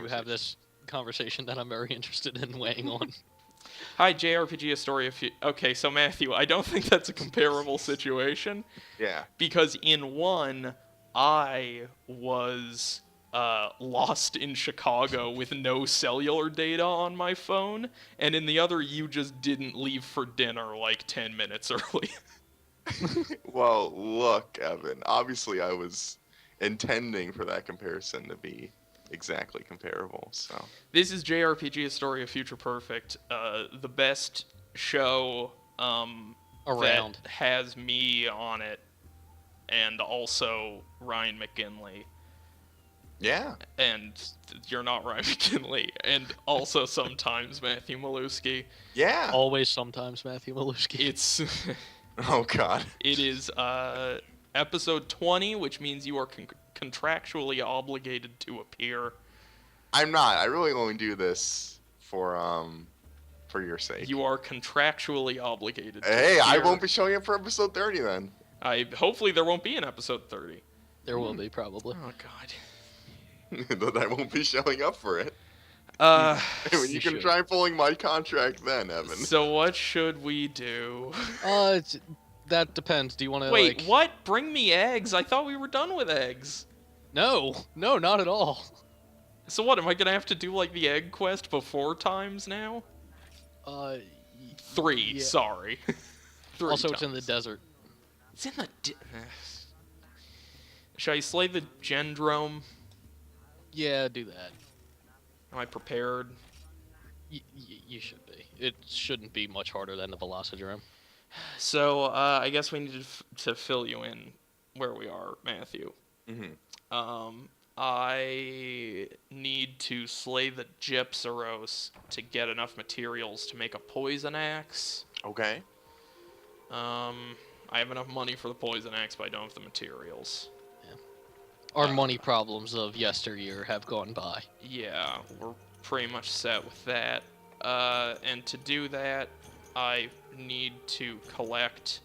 have this conversation that I'm very interested in weighing on. Hi, JRPG Historia. Okay, so Matthew, I don't think that's a comparable situation. Yeah. Because in one, I was lost in Chicago with no cellular data on my phone, and in the other, you just didn't leave for dinner like 10 minutes early. Well, look, Evan. Obviously, I was intending for that comparison to be exactly comparable. So This is JRPG Historia Future Perfect, the best show Around. that has me on it, and also Ryan McGinley. yeah, And you're not Ryan McGinley, and also sometimes Matthew Maluski. yeah. Always, sometimes, Matthew Maluski. It's Oh God. it is episode 20, which means you are contractually obligated to appear. I'm not. I really only do this for your sake. You are contractually obligated to Hey, I appear. won't be showing up for episode 30 then. Hopefully there won't be an episode 30. There will be, probably. Oh god. That I won't be showing up for it. Uh, You can should. try pulling my contract then, Evan. so what should we do? That depends. Do you want to, Wait, like... what? Bring me eggs? I thought we were done with eggs. No, not at all. So what, am I gonna have to do, like, the egg quest before times now? Uh, 3, yeah. sorry. 3 Also, it's in the times. desert. It's in the Shall I slay the Gendrome? Yeah, do that. Am I prepared? You should be. It shouldn't be much harder than the Velocidrome. So, I guess we need to fill you in where we are, Matthew. Mm-hmm. I need to slay the Gypsaros to get enough materials to make a poison axe. Okay. I have enough money for the poison axe, but I don't have the materials. Our money problems of yesteryear have gone by. Yeah, we're pretty much set with that. And to do that, I need to collect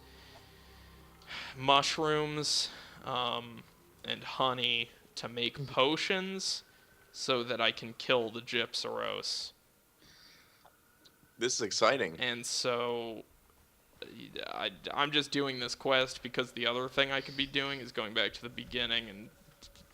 mushrooms and honey to make potions so that I can kill the Gypsaros. This is exciting. And so I'm just doing this quest because the other thing I could be doing is going back to the beginning and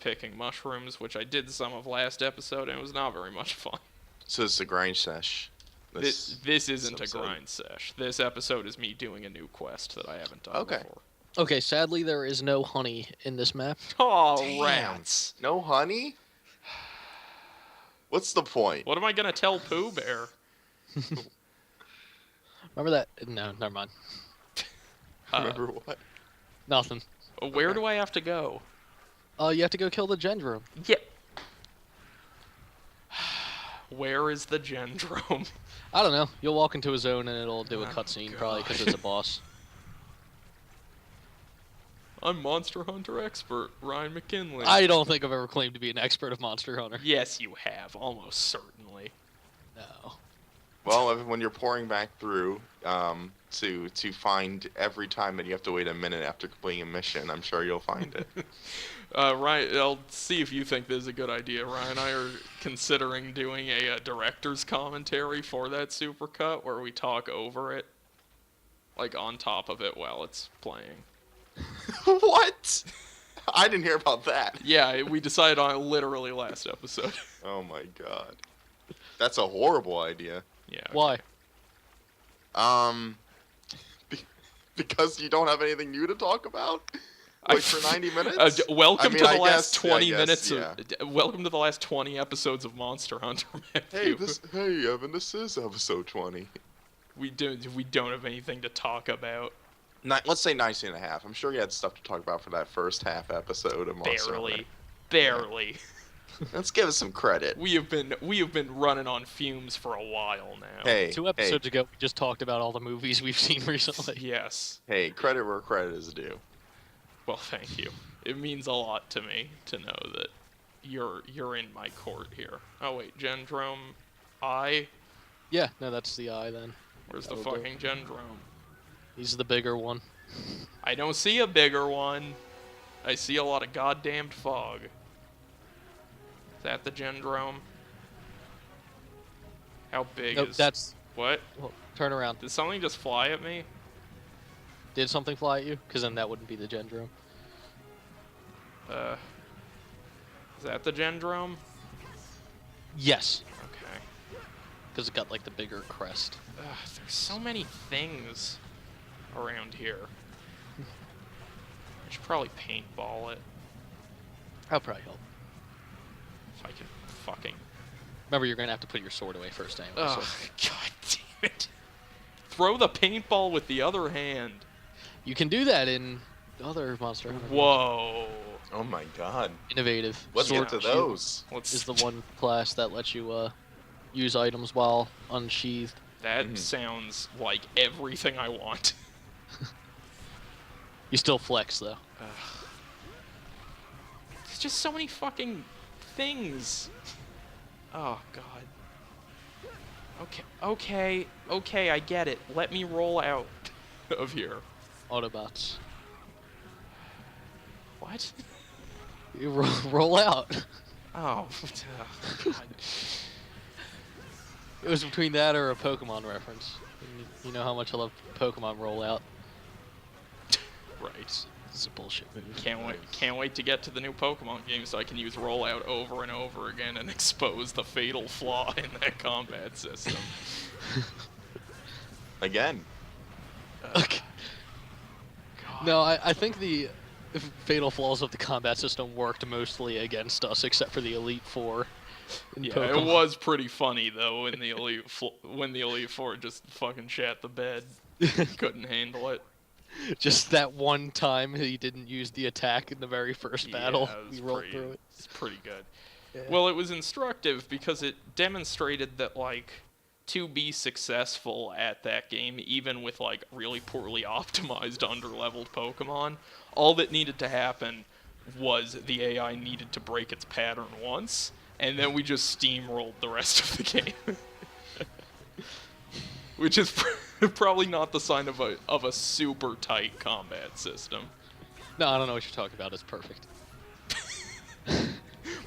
picking mushrooms, which I did some of last episode, and it was not very much fun. So it's a grind sesh. This isn't a grind sesh. This episode is me doing a new quest that I haven't done before. Okay, sadly there is no honey in this map. Oh, Damn. rats. No honey? What's the point? What am I gonna tell Pooh Bear? Remember that? No, never mind. Remember what? Nothing. Where do I have to go? You have to go kill the Gendrome. Yeah. Where is the Gendrome? I don't know. You'll walk into a zone and it'll do a Oh, cutscene, probably because God. it's a boss. I'm Monster Hunter expert, Ryan McKinley. I don't think I've ever claimed to be an expert of Monster Hunter. Yes, you have, almost certainly. No. Well, Evan, when you're pouring back through to find every time that you have to wait a minute after completing a mission, I'm sure you'll find it. Ryan, I'll see if you think this is a good idea. Ryan and I are considering doing a director's commentary for that supercut where we talk over it, like on top of it while it's playing. What? I didn't hear about that. Yeah, we decided on it literally last episode. Oh my god. That's a horrible idea. Yeah. Why? Because you don't have anything new to talk about? Like for 90 minutes? Welcome to the last 20 guess, minutes yeah. of. Welcome to the last 20 episodes of Monster Hunter. Hey, Matthew. Evan, this is episode 20. We don't have anything to talk about. Let's say 19 and a half. I'm sure you had stuff to talk about for that first half episode of Monster Hunter. Barely. Let's give us some credit. We have been running on fumes for a while now. Hey, 2 episodes ago, we just talked about all the movies we've seen recently. Yes. hey, credit where credit is due. Well, thank you. It means a lot to me to know that you're in my court here. Oh wait, Gendrome, Yeah, no, that's the eye then. Where's the That'll do. fucking Gendrome? He's the bigger one. I don't see a bigger one. I see a lot of goddamned fog. Is that the Gendrome? How big Nope, is... that's... What? Well, turn around. Did something just fly at me? Did something fly at you? Because then that wouldn't be the Gendrome. Is that the Gendrome? Yes. Okay. Because it got, like, the bigger crest. Ugh, there's so many things around here. I should probably paintball it. That'll probably help. If I can fucking... Remember, you're going to have to put your sword away first anyway. Ugh, So. god damn it. Throw the paintball with the other hand. You can do that in other Monster Hunter. Whoa. Oh my god. Innovative. Let's Sword get to Shield those. is the one class that lets you use items while unsheathed. That sounds like everything I want. You still flex, though. There's just so many fucking things. Oh, God. Okay, I get it. Let me roll out of here. Autobots. What? You roll out. Oh, God. It was between that or a Pokemon reference. You know how much I love Pokemon rollout. Right. It's a bullshit movie. Can't wait to get to the new Pokemon game so I can use rollout over and over again and expose the fatal flaw in that combat system. Again. Okay. No, I think the fatal flaws of the combat system worked mostly against us, except for the Elite Four. Yeah, Pokemon. it was pretty funny though when the Elite Four just fucking shat the bed, couldn't handle it. Just that one time he didn't use the attack in the very first battle. Yeah, We rolled through it. It's pretty good. Yeah. Well, it was instructive because it demonstrated that, like, to be successful at that game, even with, like, really poorly optimized underleveled Pokemon, all that needed to happen was the AI needed to break its pattern once, and then we just steamrolled the rest of the game. Which is probably not the sign of a super tight combat system. No, I don't know what you're talking about. It's perfect.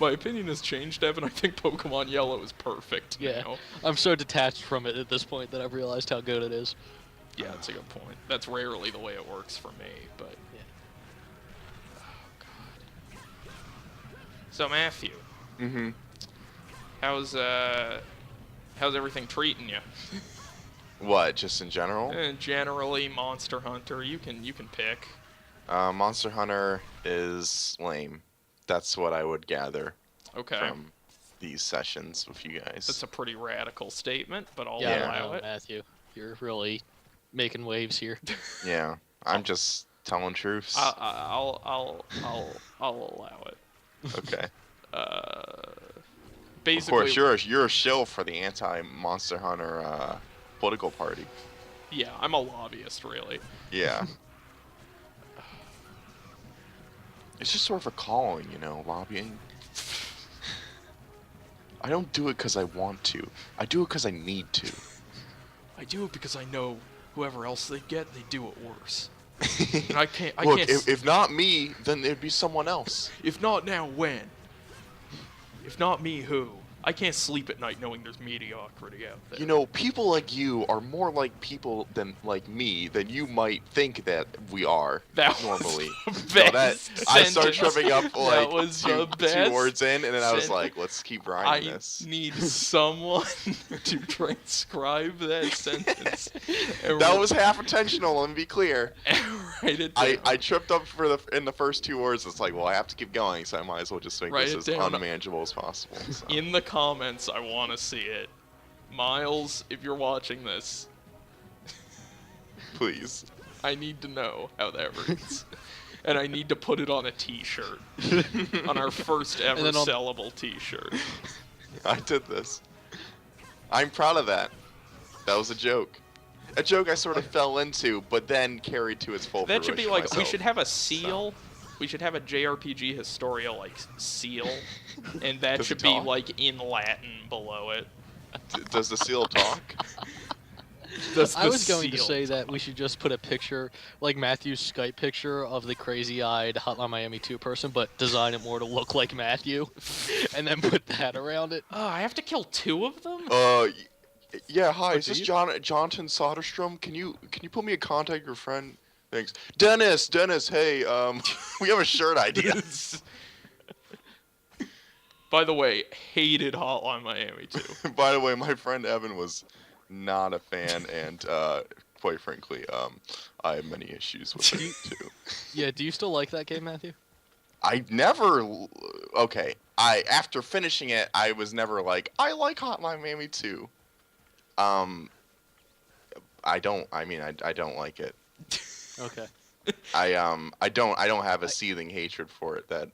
My opinion has changed, Evan. I think Pokemon Yellow is perfect Yeah. now. I'm so detached from it at this point that I've realized how good it is. Yeah, that's a good point. That's rarely the way it works for me, but... Yeah. Oh, God. So, Matthew. Mm-hmm. How's everything treating you? What, just in general? Generally, Monster Hunter, you can pick. Monster Hunter is lame. That's what I would gather Okay. from these sessions with you guys. That's a pretty radical statement, but I'll Yeah, I allow don't know, it. Matthew. You're really making waves here. Yeah, I'm just telling truths. I'll allow it. Okay. Basically, Of course, you're a shill for the anti-Monster Hunter political party. yeah, I'm a lobbyist, really. Yeah. It's just sort of a calling, you know, lobbying. I don't do it because I want to. I do it because I need to. I do it because I know whoever else they get, they do it worse. And I can't. Look, if not me, then it'd be someone else. If not now, when? If not me, who? I can't sleep at night knowing there's mediocrity out there. You know, people like you are more like people than like me than you might think that we are That was normally. the So best I started sentence. tripping up That like was two the best words in, and then I was sentence. like, let's keep riding I this. need someone to transcribe that sentence. And That was half intentional, let me be clear. write it down. I tripped up in the first two words. It's like, well, I have to keep going, so I might as well just make Write this it as down. unmanageable as possible. So. In the comments, I want to see it. Miles, if you're watching this, Please. I need to know how that reads. And I need to put it on a t-shirt. On our first ever then on- sellable t-shirt. I did this. I'm proud of that. That was a joke. A joke I sort of fell into, but then carried to its full That should be fruition like, we myself. should have a seal. We should have a JRPG Historia, like, seal. And that Does should it be, talk? like, in Latin below it. Does the seal talk? Does I the was going to seal say that we should just put a picture, like Matthew's Skype picture of the crazy-eyed Hotline Miami 2 person, but design it more to look like Matthew, and then put that around it. Oh, I have to kill 2 of them? Yeah, hi. Oh, Is do this you? Jonathan Soderstrom? Can you put me in contact with your friend? Thanks. Dennis. Hey, we have a shirt idea. By the way, hated Hotline Miami too. By the way, my friend Evan was not a fan, and quite frankly, I have many issues with it too. Yeah, do you still like that game, Matthew? I never. Okay, after finishing it, I was never like I like Hotline Miami too. Um, I don't. I mean, I don't like it. Okay. I don't have a seething hatred for it. That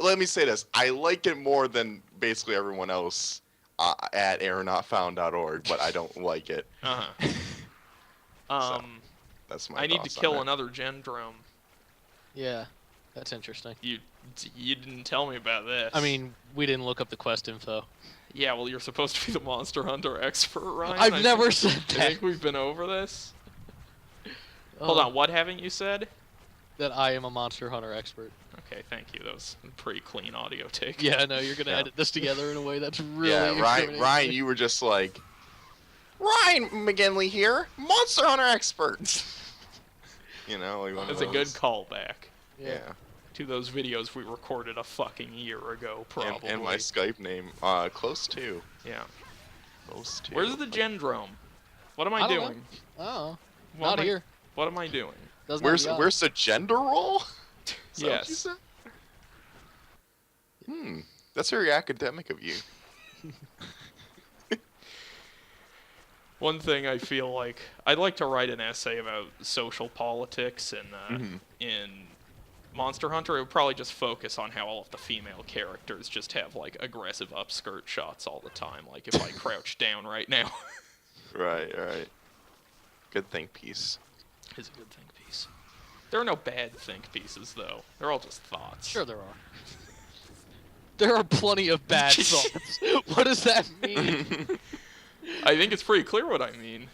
let me say this. I like it more than basically everyone else at aeronotfound.org, but I don't like it. Uh-huh. So, that's my I need to thoughts on kill it. another Gendrome. Yeah, that's interesting. You didn't tell me about this. I mean, we didn't look up the quest info. yeah, well, you're supposed to be the Monster Hunter expert, Ryan. I've I never think, said I that. think we've been over this. Hold on, what haven't you said? That I am a Monster Hunter expert. Okay, thank you. That was a pretty clean audio take. Yeah, no, you're gonna Yeah. edit this together in a way that's really. Yeah, Ryan, you were just like, Ryan McGinley here, Monster Hunter expert. You know, like one of That's a good those. callback Yeah. to those videos we recorded a fucking year ago, probably. And my Skype name, close to. Yeah. Close to. Where's the Gendrome? What am I, I don't know. doing? Oh, What not am I- here. What am I doing? Doesn't have the eye. Where's the gender role? Is that what you Yes. said? That's very academic of you. One thing I feel like I'd like to write an essay about social politics in Monster Hunter. It would probably just focus on how all of the female characters just have like aggressive upskirt shots all the time. Like if I crouch down right now, Right. Good think piece. is a good think piece. There are no bad think pieces though. They're all just thoughts. Sure, there are. There are plenty of bad thoughts. What does that mean? I think it's pretty clear what I mean.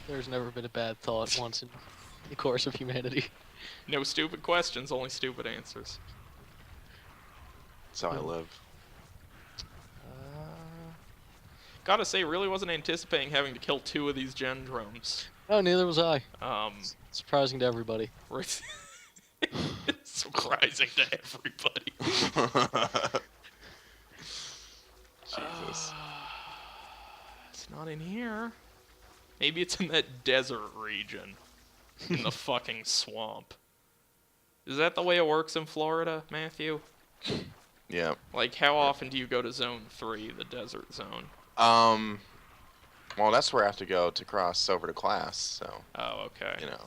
There's never been a bad thought once in the course of humanity. No stupid questions, only stupid answers. That's how I live. Gotta say, really wasn't anticipating having to kill 2 of these Gendromes. Oh, neither was I. Um, Surprising to everybody. right. Surprising to everybody. Jesus. It's not in here. Maybe it's in that desert region. In the fucking swamp. Is that the way it works in Florida, Matthew? Yeah. Like, how often do you go to Zone 3, the desert zone? Well, that's where I have to go to cross over to class. So, Oh, okay. you know,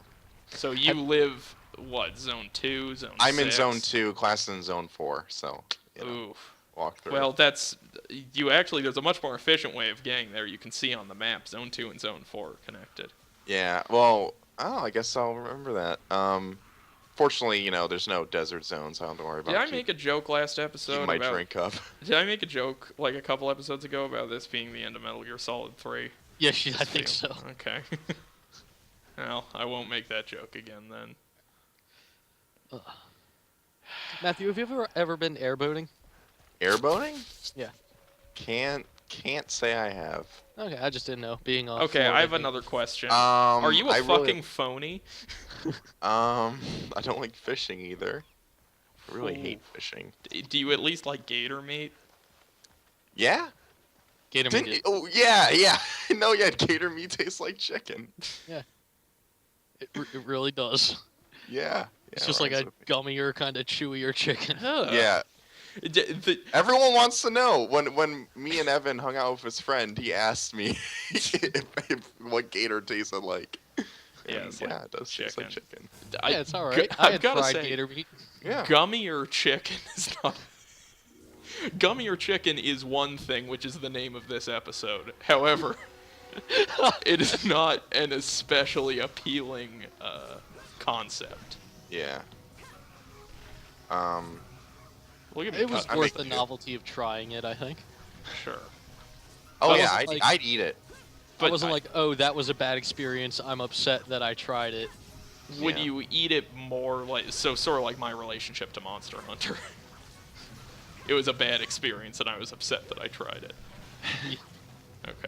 So you live, what, Zone 2, Zone 6? I'm in Zone 2, class in Zone 4. So, you know, Oof. walk through. Well, there's a much more efficient way of getting there. You can see on the map, Zone 2 and Zone 4 are connected. Yeah. Well, I guess I'll remember that. Fortunately, you know, there's no desert zones. So I don't have to worry about. Did I make a joke last episode keep my about... drink up? Did I make a joke, like, a couple episodes ago about this being the end of Metal Gear Solid 3? Yes, I think so. Okay. Well, I won't make that joke again then. Matthew, have you ever been airboating? Airboating? Yeah. Can't say I have. Okay, I just didn't know. Being on. Okay, Florida, I have another question. Um, Are you a I fucking really- phony? I don't like fishing either. I really Ooh. hate fishing. Do you at least like gator meat? Yeah? Gator Didn't meat. you- oh, yeah. No, yeah, gator meat tastes like chicken. It really does. Yeah. It's just like Ryan's a with me. gummier, kind of chewier chicken. Yeah. Everyone wants to know. When me and Evan hung out with his friend, he asked me what gator tasted like. Yeah, And it's like it does taste like chicken. Yeah, it's all right. I I've had gotta fried say, gator meat. Yeah. gummier chicken is not. Gummier chicken is one thing, which is the name of this episode. However, it is not an especially appealing concept. Yeah. Look at me. It was I worth make the it. novelty of trying it, I think. Sure. Oh But yeah, wasn't like- I'd eat it. I wasn't like, oh, that was a bad experience. I'm upset that I tried it. Would Yeah. you eat it more like sort of like my relationship to Monster Hunter? it was a bad experience, and I was upset that I tried it. Okay.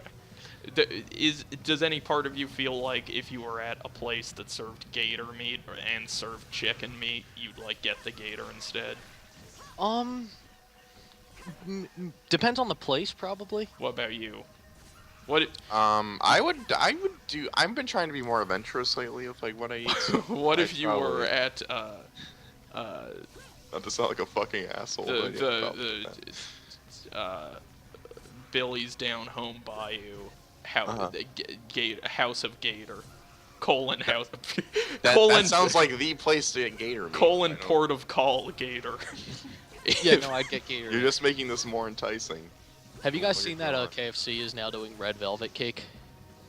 Does any part of you feel like if you were at a place that served gator meat and served chicken meat, you'd like get the gator instead? Depends on the place, probably. What about you? What I would do. I've been trying to be more adventurous lately with like what I eat. So what if you were probably- at Not to sound like a fucking asshole. but yeah, probably that. Billy's down home bayou Uh-huh. house of gator colon house That sounds like the place to get gator meat. colon I don't- port of call gator. Yeah, no, I'd get gator. You're just making this more enticing. Have you guys Look at seen that that. KFC is now doing red velvet cake?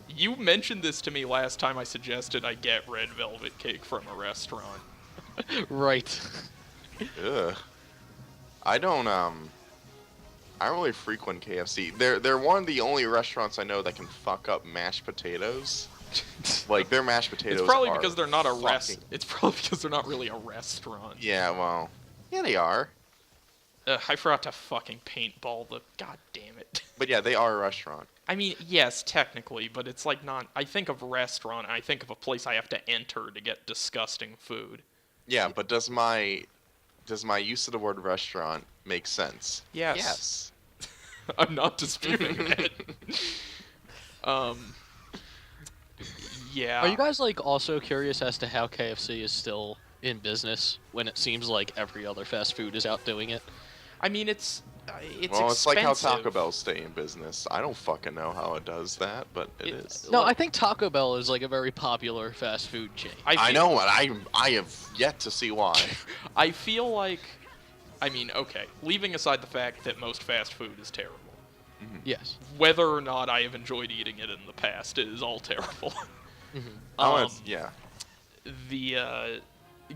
You mentioned this to me last time I suggested I get red velvet cake from a restaurant. Right. Ugh. I don't really frequent KFC. They're one of the only restaurants I know that can fuck up mashed potatoes. Like their mashed potatoes. It's probably are because they're not a fucking- It's probably because they're not really a restaurant. Yeah, well, yeah, they are. I forgot to fucking paintball the. God damn it. But yeah, they are a restaurant. I mean, yes, technically, but it's like not. I think of restaurant, I think of a place I have to enter to get disgusting food. Yeah, but does my use of the word restaurant make sense? Yes. Yes. I'm not disputing that. Yeah. Are you guys like also curious as to how KFC is still in business when it seems like every other fast food is outdoing it? I mean, it's Well, it's like how expensive. Taco Bell stay in business. I don't fucking know how it does that, but it is. No, I think Taco Bell is like a very popular fast food chain. I know, and I have yet to see why. I feel like, I mean, okay, leaving aside the fact that most fast food is terrible, Yes. whether or not I have enjoyed eating it in the past, it is all terrible. Yeah. The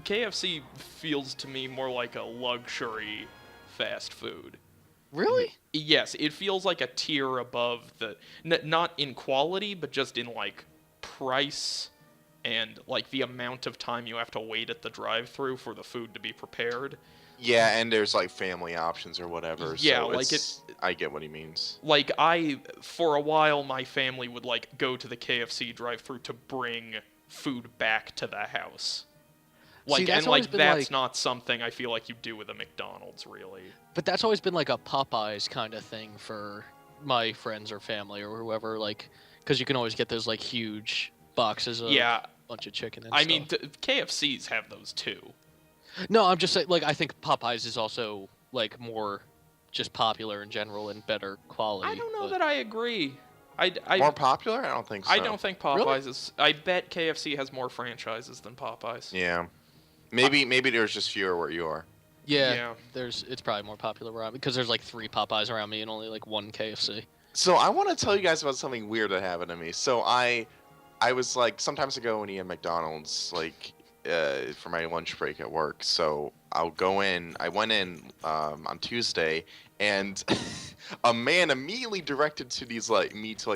KFC feels to me more like a luxury fast food. Really? Yes, it feels like a tier above the not in quality, but just in like price and like the amount of time you have to wait at the drive-through for the food to be prepared. Yeah, and there's like family options or whatever. Yeah, so like I get what he means. Like for a while my family would like go to the KFC drive-through to bring food back to the house. Like, that's and always like been, that's like- not something I feel like you do with a McDonald's, really. But that's always been like a Popeyes kind of thing for my friends or family or whoever, like, because you can always get those like huge boxes of Yeah, bunch of chicken and I stuff. mean KFCs have those too. No, I'm just saying, like, I think Popeyes is also like more just popular in general and better quality. I don't know but- that I agree. More popular? I don't think so. I don't think Popeyes is. I bet KFC has more franchises than Popeyes. Yeah. Maybe there's just fewer where you are. Yeah, Yeah. it's probably more popular around because there's like 3 Popeyes around me and only like 1 KFC. So I want to tell you guys about something weird that happened to me. So I was like sometimes ago when eating McDonald's like for my lunch break at work. So I'll go in. I went in on Tuesday, and a man immediately directed to these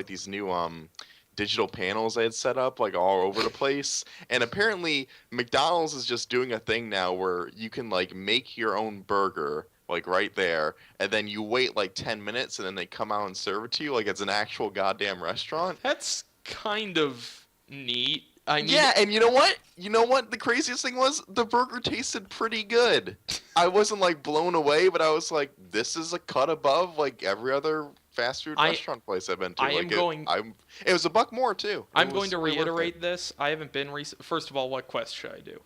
these new digital panels I had set up like all over the place. And apparently McDonald's is just doing a thing now where you can like make your own burger like right there, and then you wait like 10 minutes and then they come out and serve it to you like it's an actual goddamn restaurant. That's kind of neat. I mean, Yeah, and you know what? You know what the craziest thing was? The burger tasted pretty good. I wasn't like blown away, but I was like, this is a cut above like every other fast food restaurant place I've been to. It was $1 more too. I'm going to reiterate this. I haven't been First of all, what quest should I do?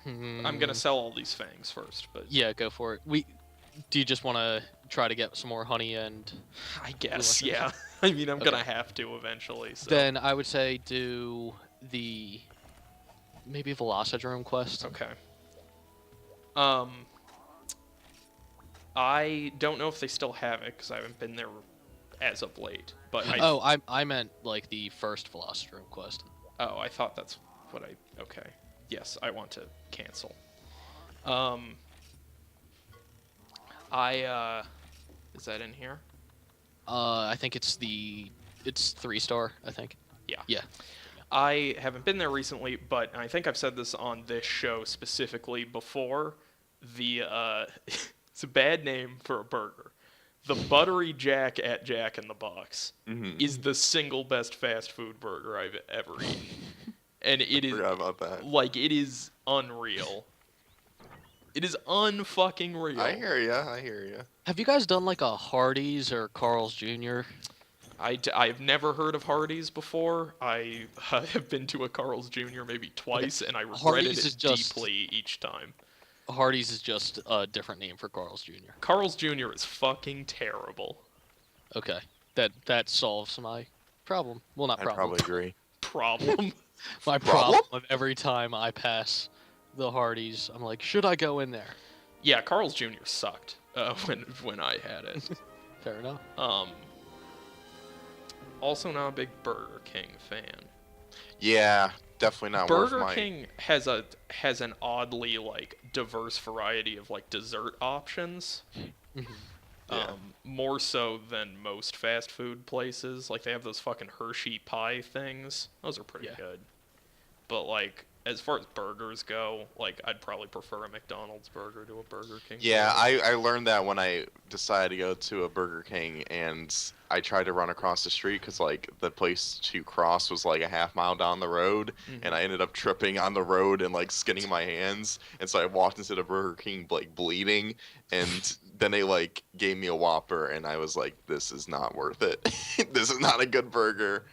I'm gonna sell all these fangs first, but Yeah, go for it. Do you just want to try to get some more honey and I guess, lessons? yeah. I mean, I'm Okay. gonna have to eventually. So. then I would say do the maybe Velocidrome quest. Okay. I don't know if they still have it because I haven't been there as of late. But I meant like the first Velocidrome quest. I thought that's what I. Okay. Yes, I want to cancel. Is that in here? I think it's 3-star, I think. Yeah. Yeah. I haven't been there recently, but I think I've said this on this show specifically before. it's a bad name for a burger. The Buttery Jack at Jack in the Box is the single best fast food burger I've ever eaten. And it is Forgot about that. like it is unreal. It is unfucking real. I hear ya. Have you guys done like a Hardee's or Carl's Jr.? I've never heard of Hardee's before. I have been to a Carl's Jr. maybe twice, and I regretted Hardee's it is just- deeply each time. Hardee's is just a different name for Carl's Jr. Carl's Jr. is fucking terrible. Okay, that solves my problem. Well, not I'd problem. probably agree. Problem. My Problem? problem of every time I pass the Hardee's, I'm like, should I go in there? Yeah, Carl's Jr. sucked when I had it. Fair enough. Also not a big Burger King fan. Yeah, definitely not worth Burger my... King has an oddly like diverse variety of like dessert options. Yeah. More so than most fast food places. Like they have those fucking Hershey pie things. Those are pretty good. But like as far as burgers go, like I'd probably prefer a McDonald's burger to a Burger King. Yeah, burger. I learned that when I decided to go to a Burger King, and I tried to run across the street because like the place to cross was like a half mile down the road, and I ended up tripping on the road and like skinning my hands, and so I walked into the Burger King like bleeding, and then they like gave me a Whopper, and I was like, this is not worth it. This is not a good burger.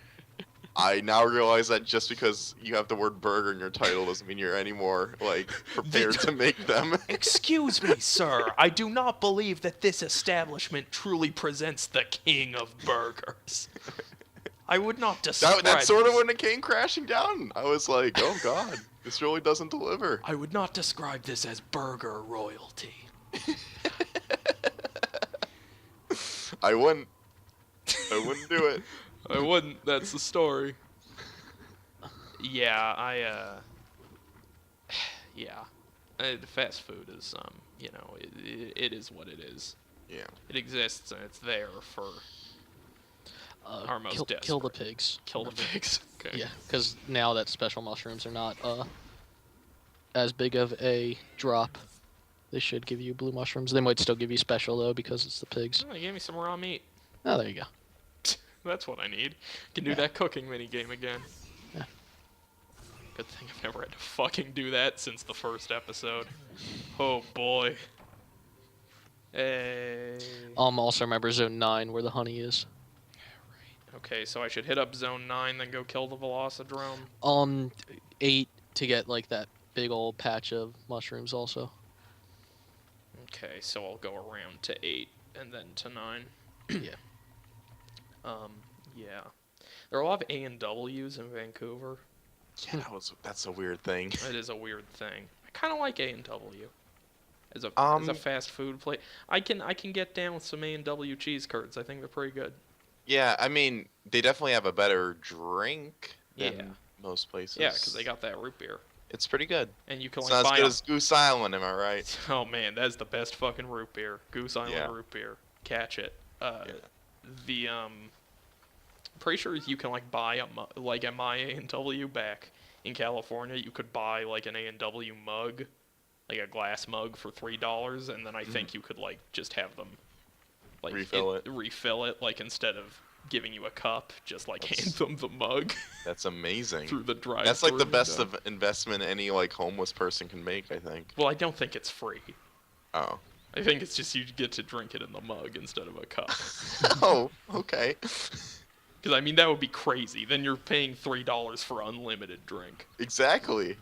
I now realize that just because you have the word burger in your title doesn't mean you're any more like prepared to make them. Excuse me, sir. I do not believe that this establishment truly presents the king of burgers. I would not describe. That's sort of when it came crashing down. I was like, oh god, this really doesn't deliver. I would not describe this as burger royalty. I wouldn't do it. I wouldn't. That's the story. Yeah, fast food is, it is what it is. Yeah. It exists and it's there for our most desperate. Kill the pigs. Kill the pigs. Okay. Yeah, because now that special mushrooms are not as big of a drop, they should give you blue mushrooms. They might still give you special though because it's the pigs. Oh, they gave me some raw meat. Oh, there you go. That's what I need. Can do that cooking mini game again. Yeah. Good thing I've never had to fucking do that since the first episode. Oh boy. Hey. Also remember Zone 9 where the honey is. Okay, so I should hit up Zone 9, then go kill the Velocidrome. 8 to get like that big old patch of mushrooms also. Okay, so I'll go around to 8 and then to 9. Yeah. Yeah. There are a lot of A&Ws in Vancouver. Yeah, that's a weird thing. It is a weird thing. I kind of like A&W as a fast food place. I can get down with some A&W cheese curds. I think they're pretty good. Yeah, I mean, they definitely have a better drink than Yeah. most places. Yeah, because they got that root beer. It's pretty good. And you can It's like not buy as good a- as Goose Island, am I right? Oh man, that's the best fucking root beer. Goose Island root beer. Catch it. The pretty sure you can like buy at my A&W back in California. You could buy like an A&W mug, like a glass mug for $3, and then I think you could like just have them like refill it like instead of giving you a cup, just like hand them the mug. That's amazing. Through the drive. That's like the best of investment any like homeless person can make, I think. Well, I don't think it's free. Oh. I think it's just you get to drink it in the mug instead of a cup. Oh, okay. Because I mean that would be crazy. Then you're paying $3 for unlimited drink. Exactly.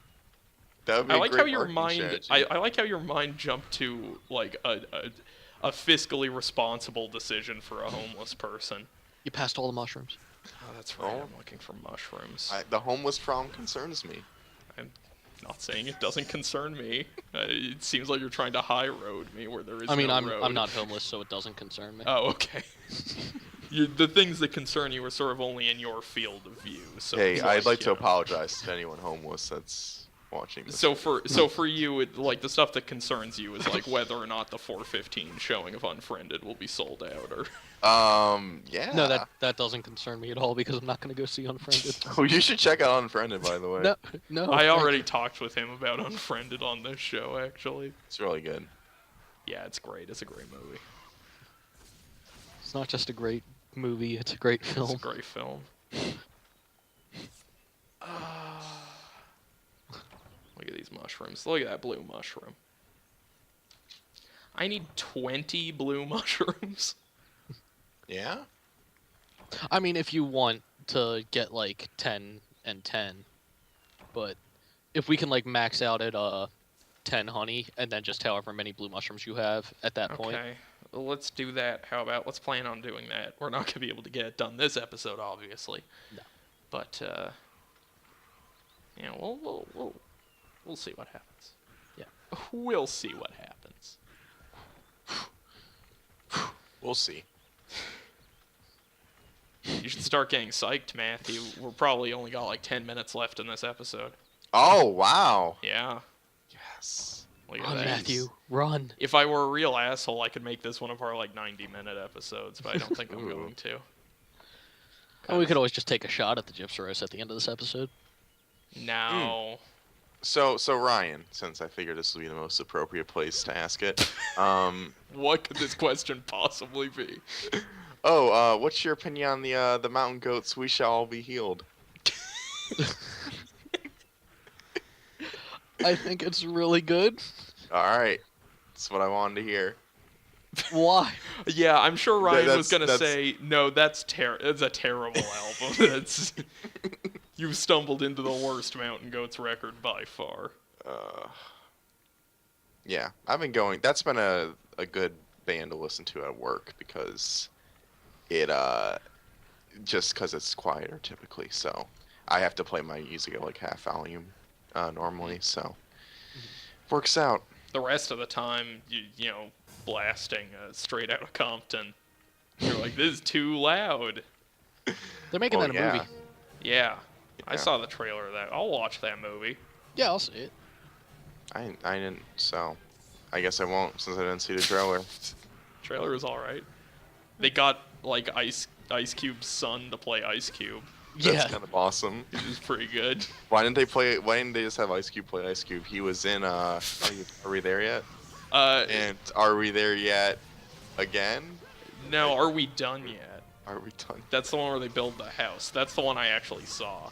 That would be I like a great how your marketing mind. strategy. I like how your mind jumped to like a fiscally responsible decision for a homeless person. You passed all the mushrooms. Oh, that's right. I'm looking for mushrooms. The homeless problem concerns me. I'm not saying it doesn't concern me. It seems like you're trying to high road me where there is no road. I'm not homeless, so it doesn't concern me. Oh, okay. The things that concern you are sort of only in your field of view. So Hey, I'd like to apologize to anyone homeless. That's watching this. So for you, like the stuff that concerns you is like whether or not the 415 showing of Unfriended will be sold out, or Yeah. No, that doesn't concern me at all because I'm not gonna go see Unfriended. Oh, you should check out Unfriended, by the way. No. I thank already you. talked with him about Unfriended on this show. Actually, It's really good. yeah, it's great. It's a great movie. It's not just a great movie; it's a great It's film. a great film. Look at these mushrooms. Look at that blue mushroom. I need 20 blue mushrooms. Yeah. I mean, if you want to get like 10 and 10, but if we can like max out at 10 honey and then just however many blue mushrooms you have at that point. Okay, well, let's do that. How about let's plan on doing that? We're not gonna be able to get it done this episode, obviously. No. But yeah, we'll see what happens. Yeah. We'll see what happens. We'll see. You should start getting psyched, Matthew. We're probably only got like 10 minutes left in this episode. Oh, wow. Yeah. Yes. Look at Run, that. Matthew, run. If I were a real asshole, I could make this one of our like 90-minute episodes, but I don't think I'm Ooh. going to. And we could always just take a shot at the Gypsy Roast at the end of this episode. No. So Ryan, since I figured this would be the most appropriate place to ask it, What could this question possibly be? what's your opinion on the mountain goats? We shall all be healed. I think it's really good. All right, that's what I wanted to hear. Why? Yeah, I'm sure Ryan was gonna that's- say, no, that's it's a terrible album. That's you've stumbled into the worst Mountain Goats record by far. Yeah, I've been going. That's been a good band to listen to at work because it just because it's quieter typically. So I have to play my music at like half volume normally. So works out. The rest of the time, you know, blasting Straight Outta Compton. You're like, this is too loud. They're making Well, that a yeah. movie. Yeah, I Yeah. saw the trailer of that. I'll watch that movie. Yeah, I'll see it. I didn't. So I guess I won't since I didn't see the trailer. Trailer is all right. They got like Ice Cube's son to play Ice Cube. That's Yeah. kind of awesome. Which is pretty good. Why didn't they play? Why didn't they just have Ice Cube play Ice Cube? He was in Are We There Yet? And Are We There Yet? Again? No, Are We Done Yet? Are we done? That's the one where they build the house. That's the one I actually saw.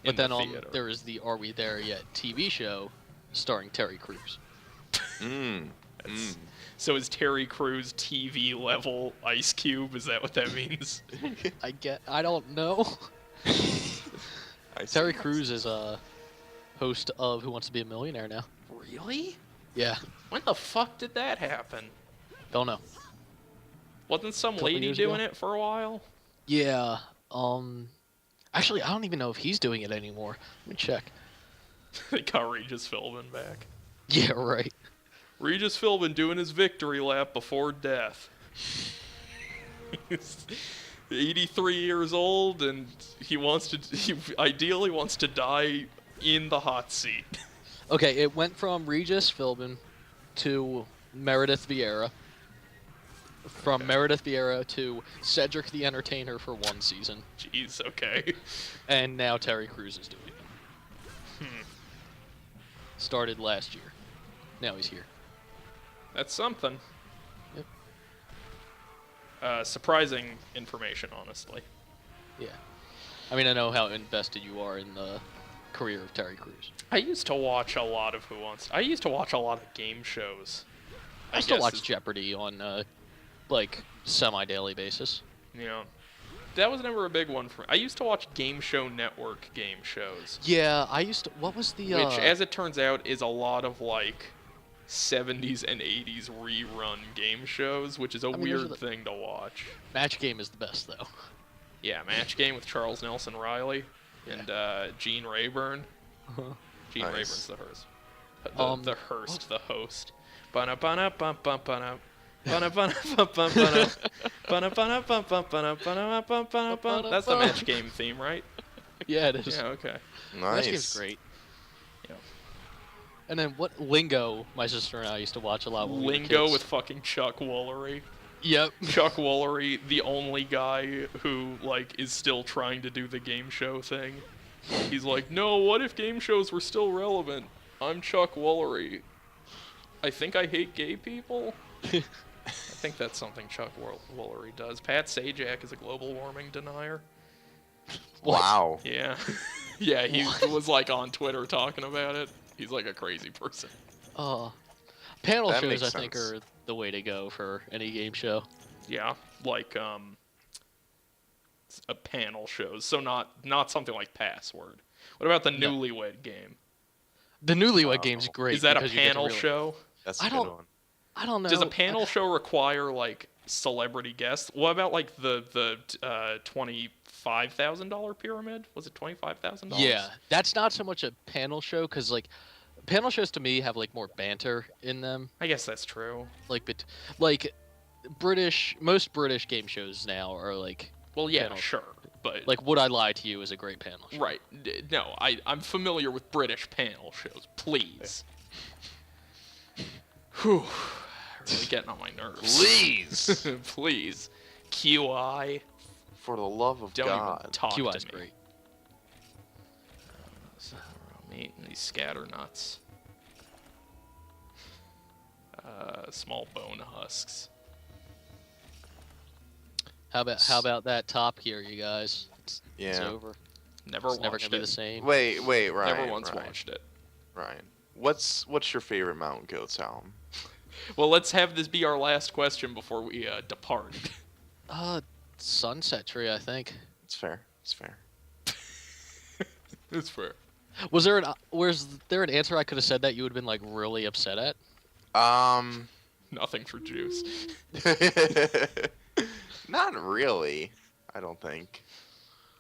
But in then the theater. there is the Are We There Yet TV show starring Terry Crews. That's- So is Terry Crews TV level Ice Cube? Is that what that means? I don't know. I see. Terry Crews is a host of Who Wants to Be a Millionaire now. Really? Yeah, When the fuck did that happen? don't know. Wasn't some Couple lady years doing ago? it for a while? Yeah, actually, I don't even know if he's doing it anymore. Let me check. They got Regis Philbin back. Yeah, right. Regis Philbin doing his victory lap before death. He's 83 years old, and he ideally wants to die in the hot seat. Okay, it went from Regis Philbin to Meredith Vieira. From Meredith Vieira to Cedric the Entertainer for one season. Jeez, okay. And now Terry Crews is doing it. Started last year. Now he's here. That's something. Yep. Surprising information, honestly. Yeah. I mean, I know how invested you are in the career of Terry Crews. I used to watch a lot of I used to watch a lot of game shows. I still guess watch is- Jeopardy on, like, semi-daily basis. You know, that was never a big one for me. I used to watch Game Show Network game shows, Yeah, I used to... What was the, which, as it turns out, is a lot of, like, 70s and 80s rerun game shows, which is a I mean, those are weird thing to watch. Match Game is the best, though. Yeah, Match Game with Charles Nelson Riley and Gene Rayburn. Gene Nice. Rayburn's the host. The host. Ba-na-ba-na-bum-bum-ba-na. Ba-na-ba-na-bum-bum-ba-na. Ba-na-ba-na-bum-bum-ba-na-bum-bum-bum-bum. That's the Match Game theme, right? Yeah, it is. Yeah, okay. Match Nice. Game's great. And then what Lingo? My sister and I used to watch a lot when we were Lingo kids. with fucking Chuck Woolery. Yep. Chuck Woolery, the only guy who like is still trying to do the game show thing. He's like, no, what if game shows were still relevant? I'm Chuck Woolery. I think I hate gay people. I think that's something Chuck Woolery does. Pat Sajak is a global warming denier. What? Wow. Yeah. Yeah, he was like on Twitter talking about it. He's like a crazy person. Panel That shows makes I think sense. are the way to go for any game show. Yeah, like a panel shows. So not something like Password. What about the No. Newlywed Game? The Newlywed Game's great. Is that a because you get to panel really- show? That's I a good don't- one. I don't know. Does a panel show require like celebrity guests? What about like the $25,000 pyramid? Was it $25,000? Yeah, that's not so much a panel show because like panel shows to me have like more banter in them. I guess that's true. Like most British game shows now are like Well, yeah, Panel. sure, but like Would I Lie to You is a great panel show. right. No, I'm familiar with British panel shows. Please. Whew. Really getting on my nerves. Please, Please. QI. for the love of Don't God. even talk QI's to me. great. I'm eating these scatter nuts. Small bone husks. How about that top here, you guys? It's Yeah. over. Never It's watched never gonna be it. the same. Wait, Ryan. Never once Ryan, watched it. Ryan, what's your favorite Mountain Goats album? Well, let's have this be our last question before we depart. Sunset Tree, I think. It's fair. It's fair. It's fair. Was there an answer I could have said that you would have been like really upset at? Nothing for juice. Not really. I don't think.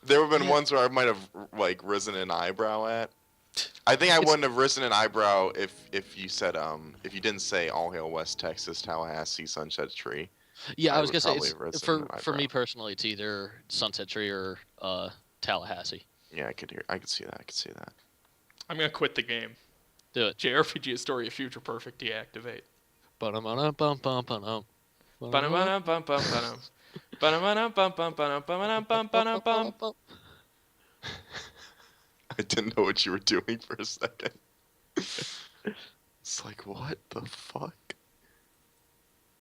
There have been ones where I might have like risen an eyebrow at. I think I wouldn't have risen an eyebrow if you said if you didn't say All Hail West Texas, Tallahassee, Sunset Tree. Yeah, I I was would gonna probably say risen for an for me eyebrow. personally, it's either Sunset Tree or Tallahassee. Yeah, I could see that. I could see that. I'm gonna quit the game. Do it. JRPG Historia Future Perfect deactivate. Ba-dum-ba-dum-bum-bum-bum-bum. Ba-dum-ba-dum-bum-bum-bum. Ba-dum-ba-dum-bum-bum-bum-bum-bum-bum. I didn't know what you were doing for a second. It's like, what the fuck?